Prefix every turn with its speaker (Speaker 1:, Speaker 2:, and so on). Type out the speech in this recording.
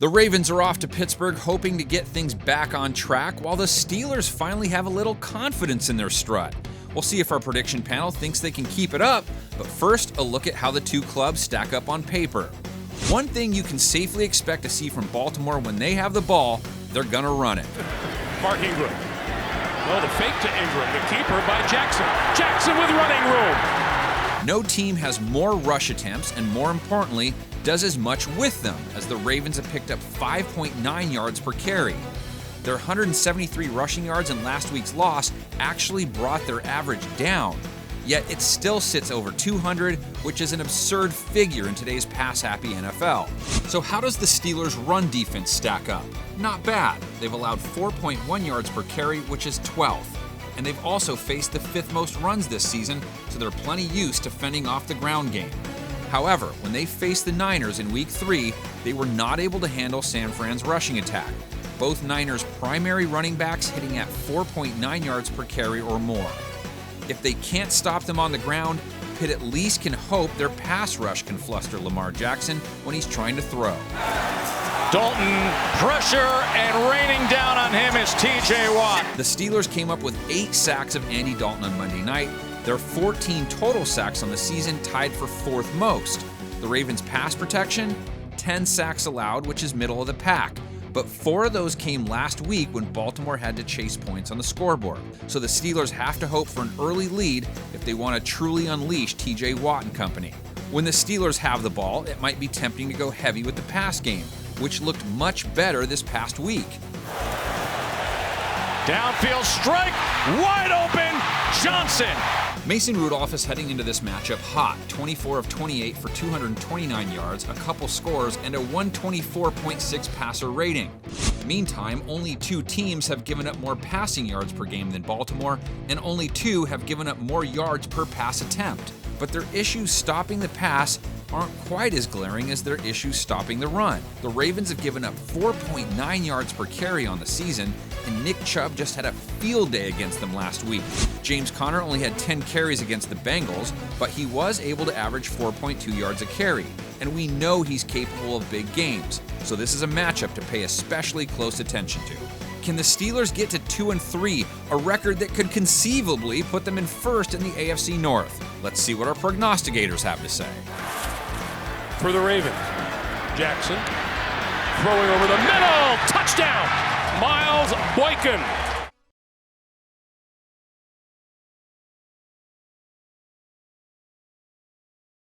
Speaker 1: The Ravens are off to Pittsburgh hoping to get things back on track, while the Steelers finally have a little confidence in their strut. We'll see if our prediction panel thinks they can keep it up, but first, a look at how the two clubs stack up on paper. One thing you can safely expect to see from Baltimore when they have the ball, they're gonna run it.
Speaker 2: Mark Ingram. Well, the fake to Ingram, the keeper by Jackson. Jackson with running room.
Speaker 1: No team has more rush attempts and, more importantly, does as much with them, as the Ravens have picked up 5.9 yards per carry. Their 173 rushing yards in last week's loss actually brought their average down, yet it still sits over 200, which is an absurd figure in today's pass-happy NFL. So how does the Steelers' run defense stack up? Not bad. They've allowed 4.1 yards per carry, which is 12th. And they've also faced the 5th most runs this season, so they're plenty used to fending off the ground game. However, when they faced the Niners in Week 3, they were not able to handle San Fran's rushing attack. Both Niners' primary running backs hitting at 4.9 yards per carry or more. If they can't stop them on the ground, Pitt at least can hope their pass rush can fluster Lamar Jackson when he's trying to throw.
Speaker 2: Dalton, pressure, and raining down on him is TJ Watt.
Speaker 1: The Steelers came up with 8 sacks of Andy Dalton on Monday night. Their 14 total sacks on the season tied for 4th most. The Ravens' pass protection, 10 sacks allowed, which is middle of the pack. But 4 of those came last week when Baltimore had to chase points on the scoreboard. So the Steelers have to hope for an early lead if they want to truly unleash TJ Watt and company. When the Steelers have the ball, it might be tempting to go heavy with the pass game, which looked much better this past week.
Speaker 2: Downfield strike, wide open, Johnson.
Speaker 1: Mason Rudolph is heading into this matchup hot, 24 of 28 for 229 yards, a couple scores, and a 124.6 passer rating. Meantime, only 2 teams have given up more passing yards per game than Baltimore, and only 2 have given up more yards per pass attempt. But their issues stopping the pass aren't quite as glaring as their issues stopping the run. The Ravens have given up 4.9 yards per carry on the season, and Nick Chubb just had a field day against them last week. James Conner only had 10 carries against the Bengals, but he was able to average 4.2 yards a carry, and we know he's capable of big games, so this is a matchup to pay especially close attention to. Can the Steelers get to 2-3, a record that could conceivably put them in first in the AFC North? Let's see what our prognosticators have to say.
Speaker 2: For the Ravens, Jackson throwing over the middle, touchdown, Miles Boykin.